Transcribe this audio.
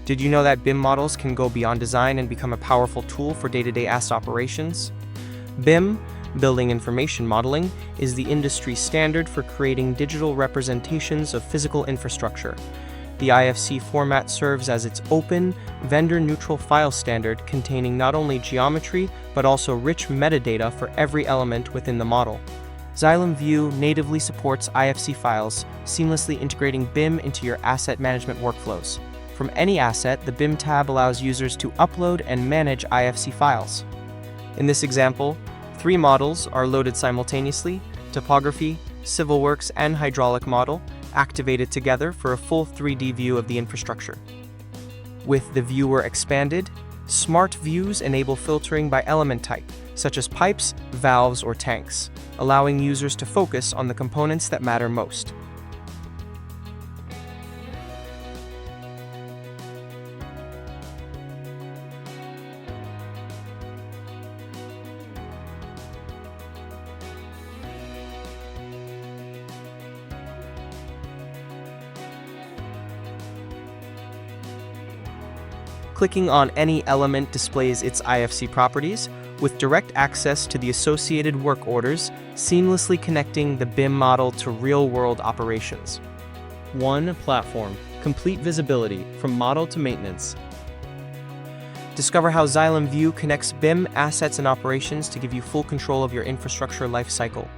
Did you know that BIM models can go beyond design and become a powerful tool for day-to-day asset operations? BIM, Building Information Modeling, is the industry standard for creating digital representations of physical infrastructure. The IFC format serves as its open, vendor-neutral file standard containing not only geometry but also rich metadata for every element within the model. Xylem Vue natively supports IFC files, seamlessly integrating BIM into your asset management workflows. From any asset, the BIM tab allows users to upload and manage IFC files. In this example, 3 models are loaded simultaneously: topography, civil works, and hydraulic model, activated together for a full 3D view of the infrastructure. With the viewer expanded, smart views enable filtering by element type, such as pipes, valves, or tanks, allowing users to focus on the components that matter most. Clicking on any element displays its IFC properties, with direct access to the associated work orders, seamlessly connecting the BIM model to real-world operations. One platform, complete visibility from model to maintenance. Discover how Xylem Vue connects BIM assets and operations to give you full control of your infrastructure lifecycle.